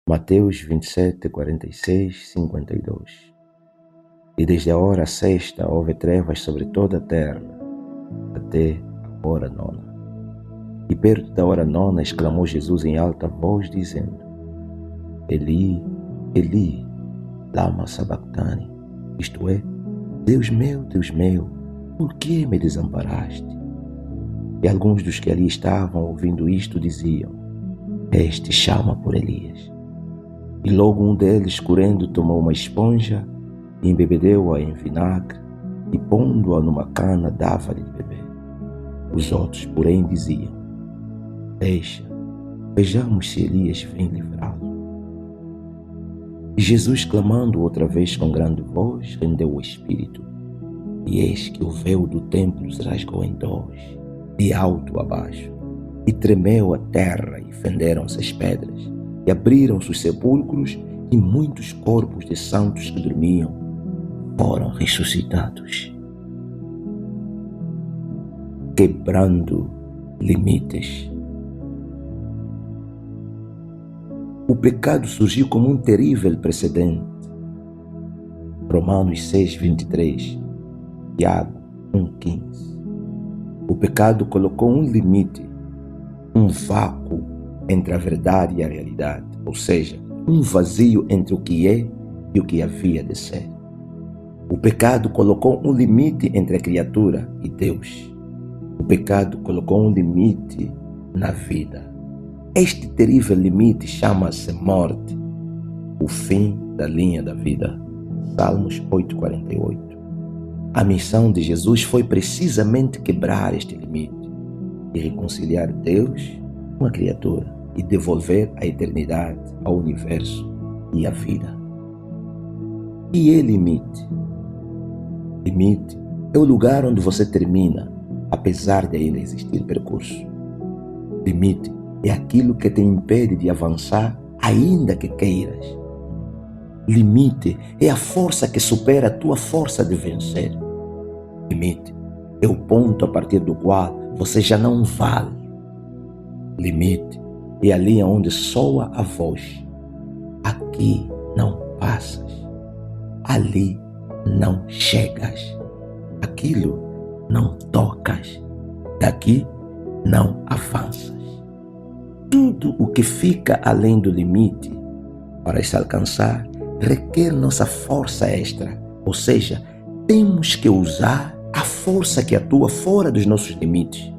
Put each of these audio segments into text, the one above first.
Mateus 27, 46, 52. E desde a hora sexta houve trevas sobre toda a terra, até a hora nona. E perto da hora nona exclamou Jesus em alta voz, dizendo: Eli, Eli, lama sabachthani, isto é, Deus meu, por que me desamparaste? E alguns dos que ali estavam ouvindo isto diziam: Este chama por Elias. E logo um deles, correndo, tomou uma esponja e embebedeu-a em vinagre e, pondo-a numa cana, dava-lhe de beber. Os outros, porém, diziam: Deixa, vejamos se Elias vem livrá-lo. E Jesus, clamando outra vez com grande voz, rendeu o espírito. E eis que o véu do templo se rasgou em dois, de alto a baixo, e tremeu a terra, e fenderam-se as pedras, e abriram-se os sepulcros, e muitos corpos de santos que dormiam foram ressuscitados. Quebrando limites. O pecado surgiu como um terrível precedente. Romanos 6, 23, Tiago 1, 15. O pecado colocou um limite, um vácuo entre a verdade e a realidade, ou seja, um vazio entre o que é e o que havia de ser. O pecado colocou um limite entre a criatura e Deus. O pecado colocou um limite na vida. Este terrível limite chama-se morte, o fim da linha da vida. Salmos 8:48. A missão de Jesus foi precisamente quebrar este limite e reconciliar Deus com a criatura e devolver a eternidade ao universo e à vida. E é limite? Limite é o lugar onde você termina, apesar de ainda existir percurso. Limite é aquilo que te impede de avançar, ainda que queiras. Limite é a força que supera a tua força de vencer. Limite é o ponto a partir do qual você já não vale. Limite é a linha onde soa a voz: aqui não passas, ali não chegas, aquilo não tocas, daqui não avanças. Tudo o que fica além do limite para se alcançar requer nossa força extra, ou seja, temos que usar a força que atua fora dos nossos limites,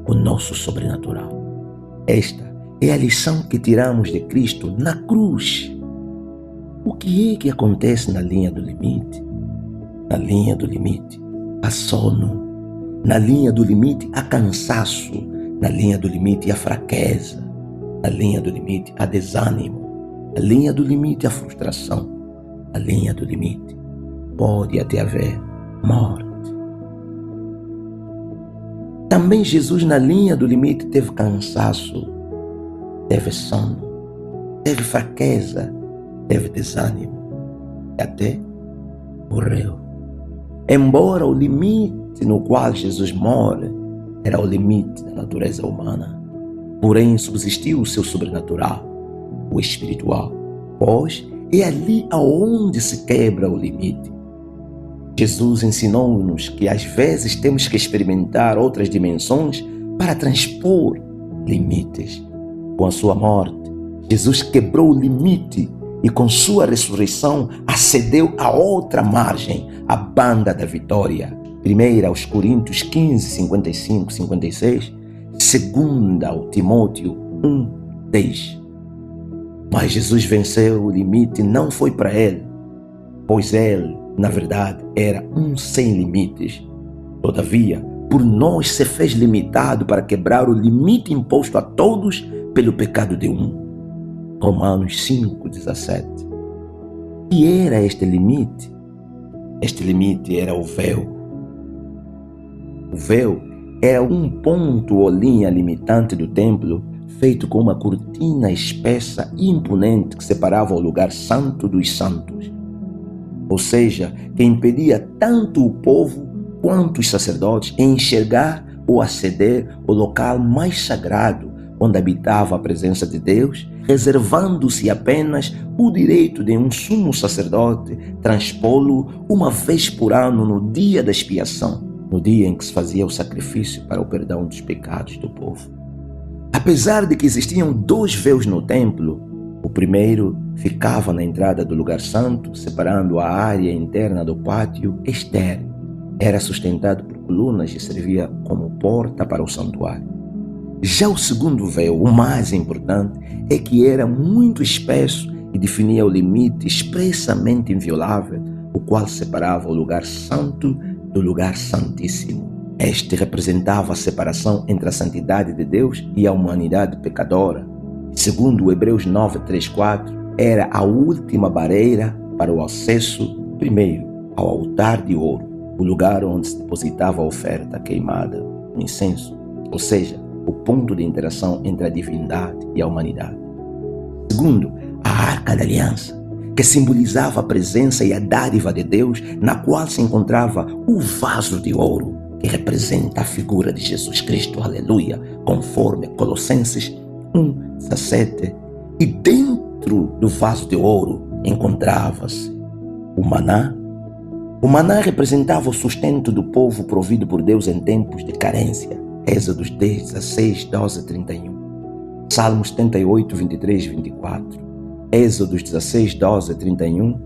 o nosso sobrenatural. Esta é a lição que tiramos de Cristo na cruz. O que é que acontece na linha do limite? Na linha do limite há sono, na linha do limite há cansaço, na linha do limite há fraqueza, na linha do limite há desânimo, na linha do limite há frustração, na linha do limite pode até haver morte. Também Jesus, na linha do limite, teve cansaço, teve sono, teve fraqueza, teve desânimo e até morreu. Embora o limite no qual Jesus morre era o limite da natureza humana, porém subsistiu o seu sobrenatural, o espiritual, pois é ali aonde se quebra o limite. Jesus ensinou-nos que às vezes temos que experimentar outras dimensões para transpor limites. Com a sua morte, Jesus quebrou o limite e com sua ressurreição acedeu a outra margem, a banda da vitória. 1 Coríntios 15, 55, 56, 2 Timóteo 1, 10. Mas Jesus venceu o limite, não foi para ele, pois ele, na verdade, era um sem limites. Todavia, por nós se fez limitado para quebrar o limite imposto a todos pelo pecado de um. Romanos 5:17. E era este limite? Este limite era o véu. O véu era um ponto ou linha limitante do templo, feito com uma cortina espessa e imponente que separava o lugar santo dos santos. Ou seja, que impedia tanto o povo quanto os sacerdotes em enxergar ou aceder ao local mais sagrado, onde habitava a presença de Deus, reservando-se apenas o direito de um sumo sacerdote transpô-lo uma vez por ano no dia da expiação, no dia em que se fazia o sacrifício para o perdão dos pecados do povo. Apesar de que existiam 2 véus no templo, o primeiro ficava na entrada do lugar santo, separando a área interna do pátio externo. Era sustentado por colunas e servia como porta para o santuário. Já o segundo véu, o mais importante, é que era muito espesso e definia o limite expressamente inviolável, o qual separava o lugar santo do lugar santíssimo. Este representava a separação entre a santidade de Deus e a humanidade pecadora. Segundo Hebreus 9:3-4, era a última barreira para o acesso, primeiro, ao altar de ouro, o lugar onde se depositava a oferta queimada, o incenso, ou seja, o ponto de interação entre a divindade e a humanidade. Segundo, a Arca da Aliança, que simbolizava a presença e a dádiva de Deus, na qual se encontrava o vaso de ouro, que representa a figura de Jesus Cristo, aleluia, conforme Colossenses 1:17. E dentro do vaso de ouro encontrava-se o maná. O maná representava o sustento do povo provido por Deus em tempos de carência. Êxodos 10:16, 12, 31. Salmos 78, 23, 24. Êxodos 16, 12, 31.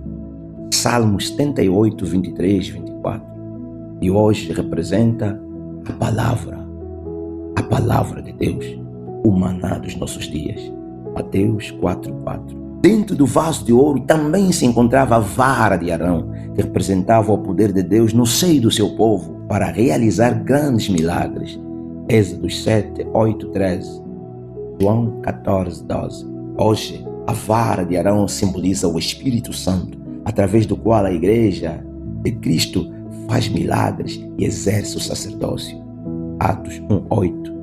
Salmos 78, 23, 24. E hoje representa a palavra de Deus, o maná dos nossos dias. Mateus 4:4. Dentro do vaso de ouro também se encontrava a vara de Arão, que representava o poder de Deus no seio do seu povo para realizar grandes milagres. Êxodos 7, 8, 13. João 14, 12. Hoje, a vara de Arão simboliza o Espírito Santo, através do qual a Igreja de Cristo faz milagres e exerce o sacerdócio. Atos 1:8,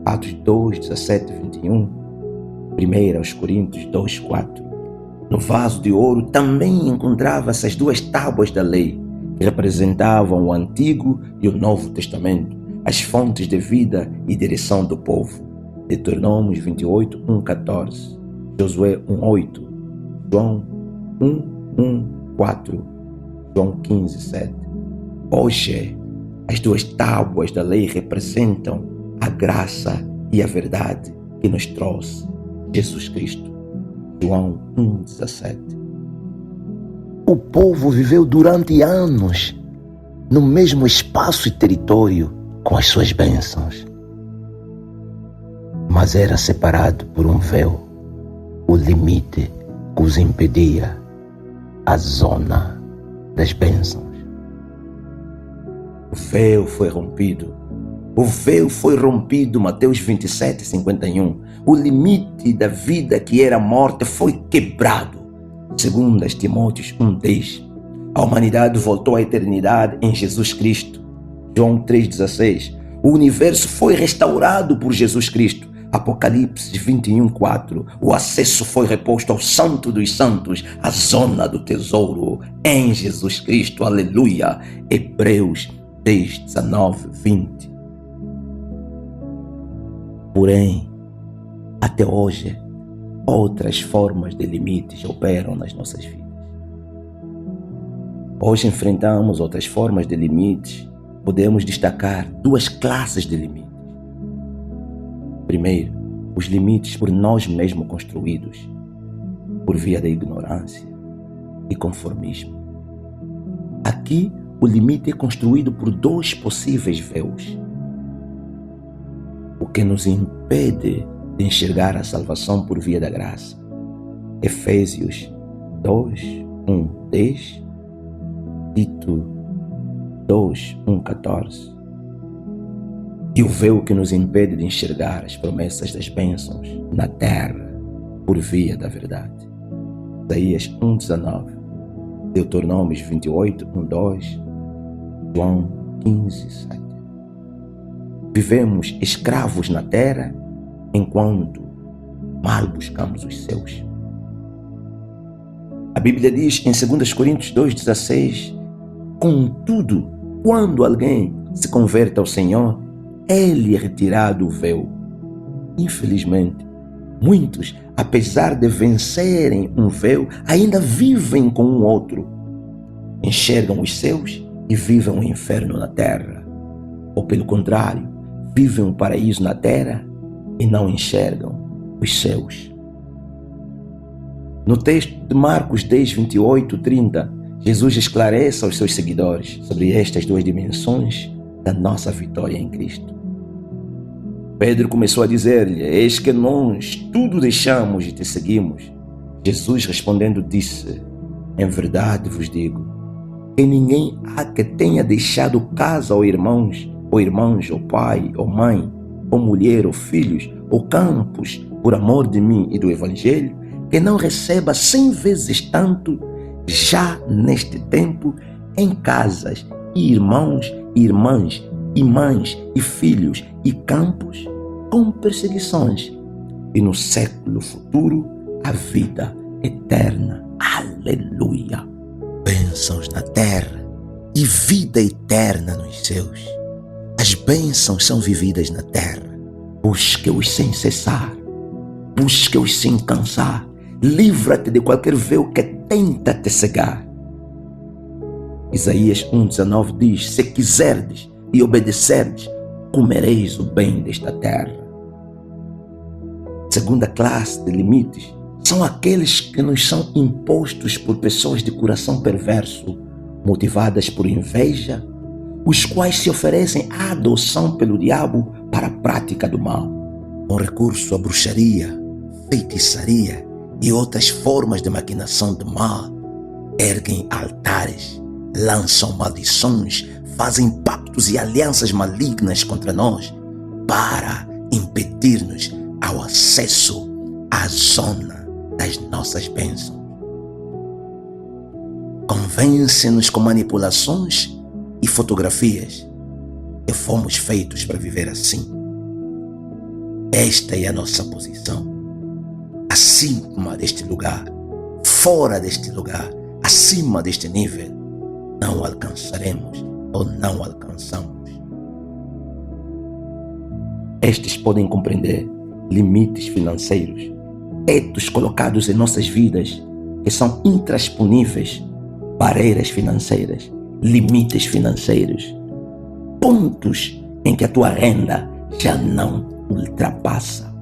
Atos 2:17, 21, 1 Coríntios 2:4. No vaso de ouro também encontrava-se as 2 tábuas da lei, que representavam o Antigo e o Novo Testamento, as fontes de vida e direção do povo. Deuteronômio 28, 1:14, Josué 1:8, João 1:4, João 15:7. Hoje, as 2 tábuas da lei representam a graça e a verdade que nos trouxe Jesus Cristo. João 1:17. O povo viveu durante anos no mesmo espaço e território com as suas bênçãos, mas era separado por um véu, o limite que os impedia a zona das bênçãos. O véu foi rompido. O véu foi rompido, Mateus 27:51. O limite da vida, que era a morte, foi quebrado. Segundo Timóteo 1:10. A humanidade voltou à eternidade em Jesus Cristo. João 3:16. O universo foi restaurado por Jesus Cristo. Apocalipse 21:4. O acesso foi reposto ao Santo dos Santos, a zona do tesouro, em Jesus Cristo. Aleluia. Hebreus 10:19-20. Porém, até hoje, outras formas de limites operam nas nossas vidas. Hoje enfrentamos outras formas de limites. Podemos destacar 2 classes de limites. Primeiro, os limites por nós mesmos construídos, por via da ignorância e conformismo. Aqui, o limite é construído por 2 possíveis véus, o que nos impede de enxergar a salvação por via da graça. Efésios 2:1-10, Tito 2:1-14. E o véu que nos impede de enxergar as promessas das bênçãos na terra por via da verdade. Isaías 1:19, Deuteronômio 28:1-2, João 15:7. Vivemos escravos na terra enquanto mal buscamos os céus. A Bíblia diz em 2 Coríntios 2:16: contudo, quando alguém se converte ao Senhor, ele é retirado o véu. infelizmente, muitos, apesar de vencerem um véu, ainda vivem com um outro. Enxergam os céus e vivem o inferno na terra. Ou pelo contrário, vivem o paraíso na terra e não enxergam os céus. No texto de Marcos 10, 28, 30, Jesus esclarece aos seus seguidores sobre estas duas dimensões da nossa vitória em Cristo. Pedro começou a dizer-lhe: eis que nós tudo deixamos e te seguimos. Jesus respondendo disse: em verdade vos digo, que ninguém há que tenha deixado casa ou irmãos, ou pai, ou mãe, ou mulher, ou filhos, ou campos, por amor de mim e do Evangelho, que não receba 100 vezes tanto, já neste tempo, em casas, e irmãos, e irmãs, e mães, e filhos, e campos, com perseguições, e no século futuro, a vida eterna. Aleluia! Bênçãos na terra e vida eterna nos céus. As bênçãos são vividas na terra. Busque-os sem cessar. Busque-os sem cansar. Livra-te de qualquer véu que tenta te cegar. Isaías 1,19 diz: se quiserdes e obedecerdes, comereis o bem desta terra. Segunda classe de limites são aqueles que nos são impostos por pessoas de coração perverso, motivadas por inveja, os quais se oferecem à adoção pelo diabo para a prática do mal, com recurso à bruxaria, feitiçaria e outras formas de maquinação do mal. Erguem altares, lançam maldições, fazem pactos e alianças malignas contra nós para impedir-nos ao acesso à zona das nossas bênçãos. Convence-nos com manipulações e fotografias que fomos feitos para viver assim. Esta é a nossa posição. Acima deste lugar, fora deste lugar, acima deste nível, não alcançaremos ou não alcançamos. Estes podem compreender limites financeiros, tetos colocados em nossas vidas que são intransponíveis, barreiras financeiras, limites financeiros, pontos em que a tua renda já não ultrapassa.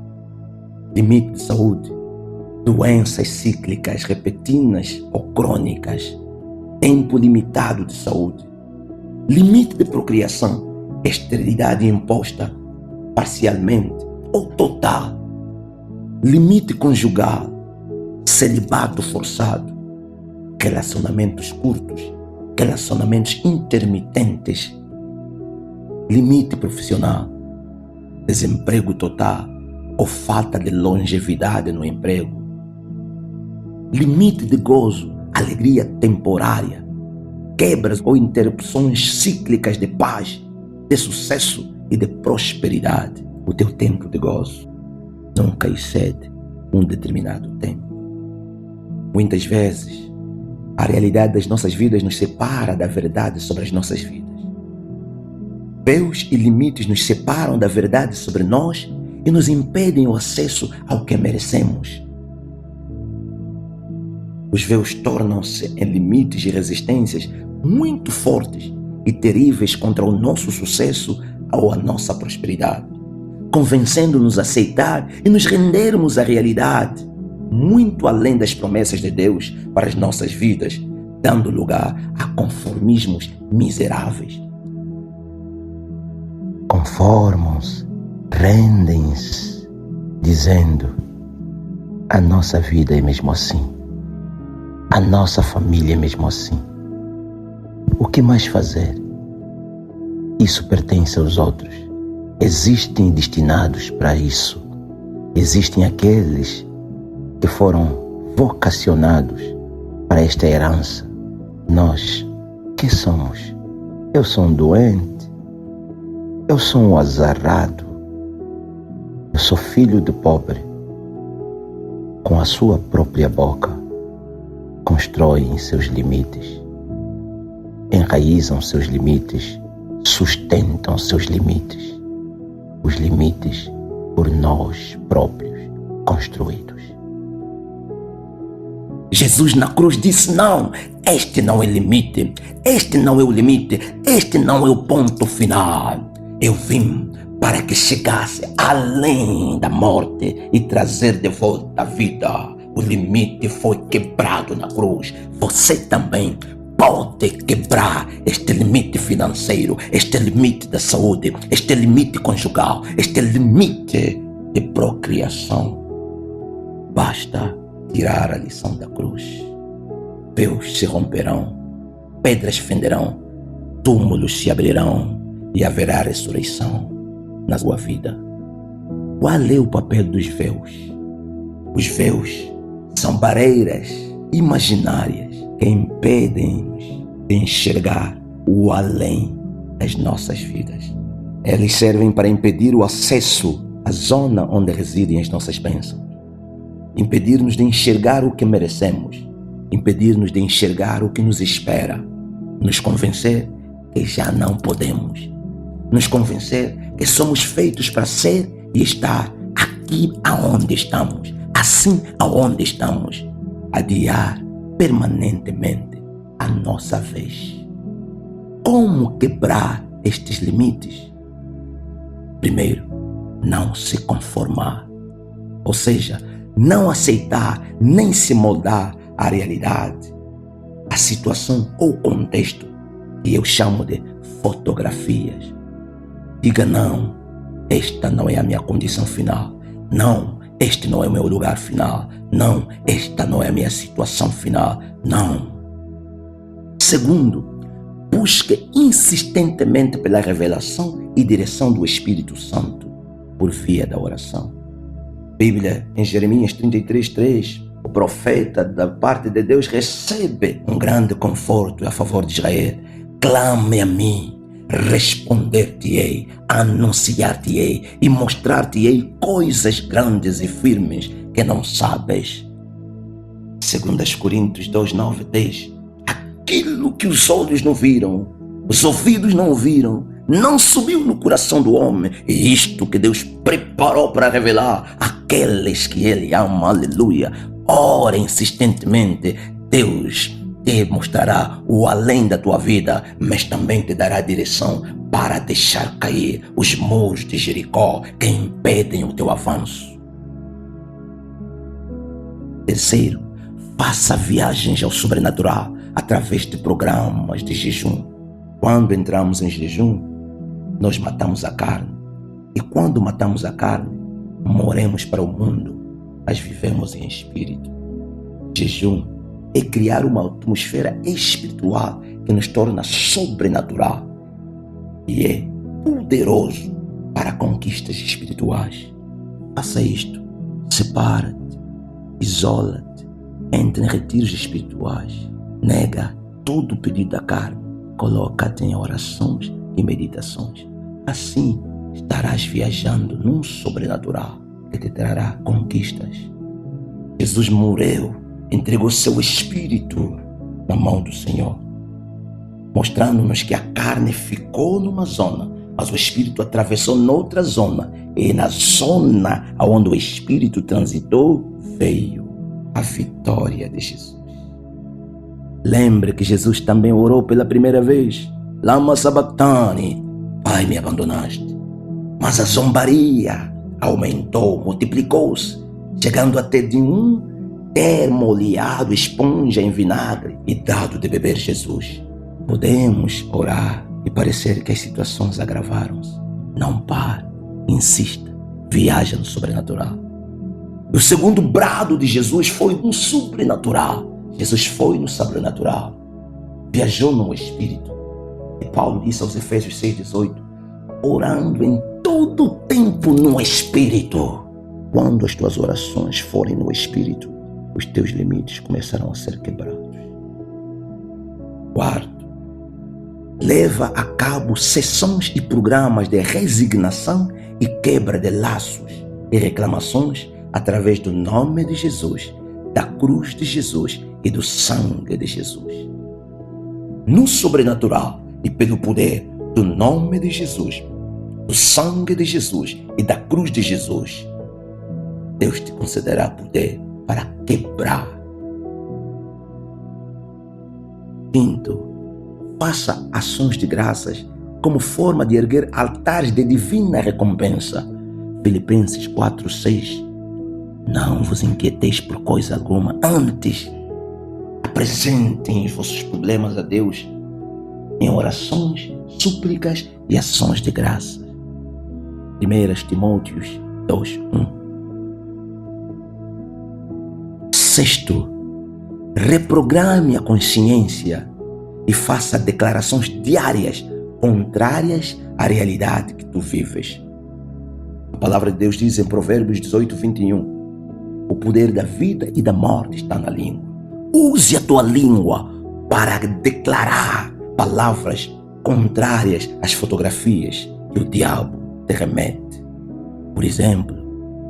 Limite de saúde, doenças cíclicas, repetidas ou crônicas, tempo limitado de saúde, limite de procriação, esterilidade imposta parcialmente ou total, limite conjugal, celibato forçado, relacionamentos curtos, relacionamentos intermitentes, limite profissional, desemprego total ou falta de longevidade no emprego, limite de gozo, alegria temporária, quebras ou interrupções cíclicas de paz, de sucesso e de prosperidade. O teu tempo de gozo nunca excede um determinado tempo. Muitas vezes, a realidade das nossas vidas nos separa da verdade sobre as nossas vidas. Véus e limites nos separam da verdade sobre nós e nos impedem o acesso ao que merecemos. Os véus tornam-se em limites e resistências muito fortes e terríveis contra o nosso sucesso ou a nossa prosperidade, convencendo-nos a aceitar e nos rendermos à realidade, muito além das promessas de Deus para as nossas vidas, dando lugar a conformismos miseráveis. Conformam-se, rendem-se, dizendo: a nossa vida é mesmo assim, a nossa família é mesmo assim. O que mais fazer? Isso pertence aos outros. Existem destinados para isso. Existem aqueles que foram vocacionados para esta herança. Nós, que somos? Eu sou um doente. Eu sou um azarado. Eu sou filho de pobre. Com a sua própria boca, constroem seus limites, enraizam seus limites, sustentam seus limites. Os limites por nós próprios construídos. Jesus na cruz disse: não, este não é limite, este não é o limite, este não é o ponto final. Eu vim para que chegasse além da morte e trazer de volta a vida. O limite foi quebrado na cruz. Você também pode quebrar este limite financeiro, este limite da saúde, este limite conjugal, este limite de procriação. Basta tirar a lição da cruz. Véus se romperão, pedras fenderão, túmulos se abrirão e haverá ressurreição na sua vida. Qual é o papel dos véus? Os véus são barreiras imaginárias que impedem-nos de enxergar o além das nossas vidas. Eles servem para impedir o acesso à zona onde residem as nossas bênçãos, impedir-nos de enxergar o que merecemos, impedir-nos de enxergar o que nos espera, nos convencer que já não podemos, nos convencer que somos feitos para ser e estar aqui aonde estamos, assim aonde estamos, adiar permanentemente a nossa vez. Como quebrar estes limites? Primeiro, não se conformar, ou seja, não aceitar nem se moldar à realidade, à situação ou contexto que eu chamo de fotografias. Diga não, esta não é a minha condição final. Não, este não é o meu lugar final. Não, esta não é a minha situação final. Não. Segundo, busque insistentemente pela revelação e direção do Espírito Santo por via da oração. Bíblia, em Jeremias 33:3, o profeta da parte de Deus recebe um grande conforto a favor de Israel. Clame a mim, responder-te-ei, anunciar-te-ei e mostrar-te-ei coisas grandes e firmes que não sabes. 2 Coríntios 2:9 diz: aquilo que os olhos não viram, os ouvidos não ouviram, não subiu no coração do homem, e isto que Deus preparou para revelar àqueles que Ele ama. Aleluia. Ora insistentemente, Deus te mostrará o além da tua vida, mas também te dará direção para deixar cair os muros de Jericó que impedem o teu avanço. Terceiro, faça viagens ao sobrenatural através de programas de jejum. Quando entramos em jejum, nós matamos a carne. E quando matamos a carne, morremos para o mundo, mas vivemos em espírito. Jejum é criar uma atmosfera espiritual que nos torna sobrenatural e é poderoso para conquistas espirituais. Faça isto. Separa-te, isola-te, entre em retiros espirituais, nega todo o pedido da carne, coloca-te em orações e meditações. Assim estarás viajando num sobrenatural que te trará conquistas. Jesus morreu, entregou seu espírito na mão do Senhor, mostrando-nos que a carne ficou numa zona, mas o espírito atravessou noutra zona, e na zona onde o espírito transitou veio a vitória de Jesus. Lembre que Jesus também orou pela primeira vez: Lama sabachthani, Pai, me abandonaste. Mas a zombaria aumentou, multiplicou-se, chegando até de um ter molhado esponja em vinagre e dado de beber Jesus. Podemos orar e parecer que as situações agravaram-se. Não pare, insista, viaja no sobrenatural. O segundo brado de Jesus foi no sobrenatural. Jesus foi no sobrenatural, viajou no Espírito. E Paulo disse aos Efésios 6:18, orando em todo o tempo no Espírito. Quando as tuas orações forem no Espírito, os teus limites começarão a ser quebrados. Quarto, leva a cabo sessões e programas de resignação e quebra de laços e reclamações através do nome de Jesus, da cruz de Jesus e do sangue de Jesus. No sobrenatural e pelo poder do nome de Jesus, do sangue de Jesus e da cruz de Jesus, Deus te concederá poder para quebrar. Quinto, faça ações de graças como forma de erguer altares de divina recompensa. Filipenses 4:6. Não vos inquieteis por coisa alguma, antes apresentem os vossos problemas a Deus em orações, súplicas e ações de graça. 1 Timóteos 2:1. Sexto, reprograme a consciência e faça declarações diárias contrárias à realidade que tu vives. A palavra de Deus diz em Provérbios 18:21, o poder da vida e da morte está na língua. Use a tua língua para declarar palavras contrárias às fotografias que o diabo te remete. Por exemplo,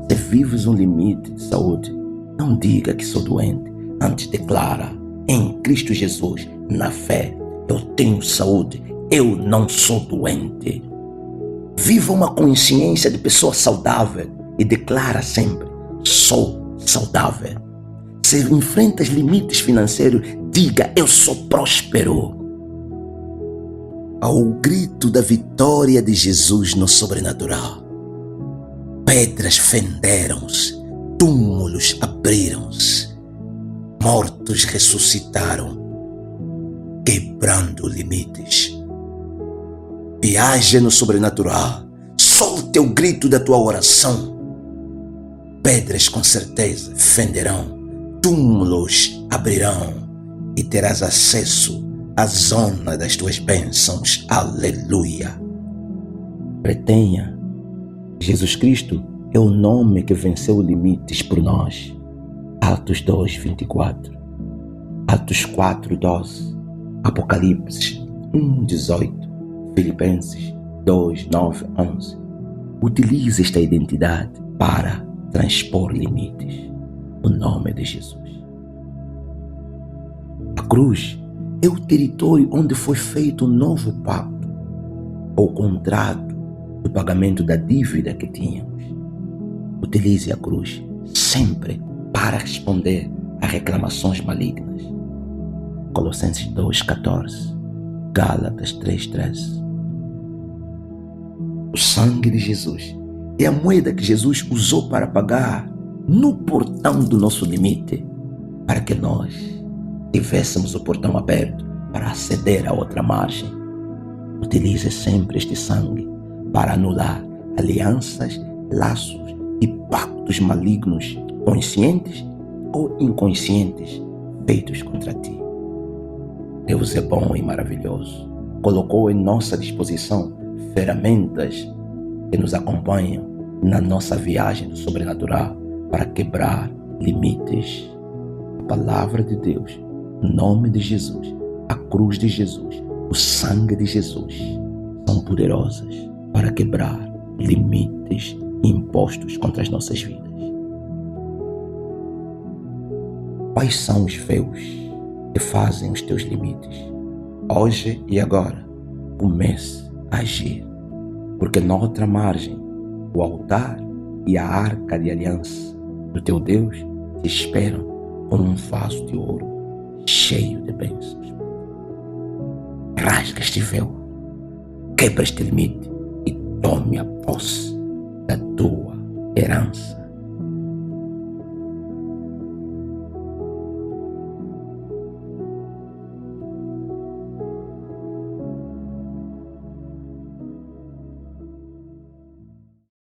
se vives um limite de saúde, não diga que sou doente, antes declara: em Cristo Jesus, na fé, eu tenho saúde, eu não sou doente. Viva uma consciência de pessoa saudável e declara sempre: sou saudável. Se enfrentas limites financeiros, diga: eu sou próspero. Ao grito da vitória de Jesus no sobrenatural, pedras fenderam-se, túmulos abriram-se, mortos ressuscitaram, quebrando limites. Viaje no sobrenatural, solte o grito da tua oração. Pedras com certeza fenderão, túmulos abrirão e terás acesso à zona das tuas bênçãos. Aleluia. Retenha, Jesus Cristo é o nome que venceu limites por nós. Atos 2:24, Atos 4:12, Apocalipse 1:18, Filipenses 2:9-11. Utilize esta identidade para transpor limites. O nome de Jesus. A cruz é o território onde foi feito um novo pacto, ou contrato do pagamento da dívida que tínhamos. Utilize a cruz sempre para responder a reclamações malignas. Colossenses 2:14, Gálatas 3:13. O sangue de Jesus é a moeda que Jesus usou para pagar no portão do nosso limite, para que nós tivéssemos o portão aberto para aceder à outra margem. Utilize sempre este sangue para anular alianças, laços e pactos malignos, conscientes ou inconscientes, feitos contra ti. Deus é bom e maravilhoso. Colocou em nossa disposição ferramentas que nos acompanham na nossa viagem do sobrenatural para quebrar limites. A palavra de Deus, o nome de Jesus, a cruz de Jesus, o sangue de Jesus são poderosas para quebrar limites impostos contra as nossas vidas. Quais são os véus que fazem os teus limites? Hoje e agora, comece a agir, porque na outra margem, o altar e a arca de aliança do teu Deus te esperam com um vaso de ouro cheio de bênçãos. Rasga este véu, quebra este limite e tome a posse da tua herança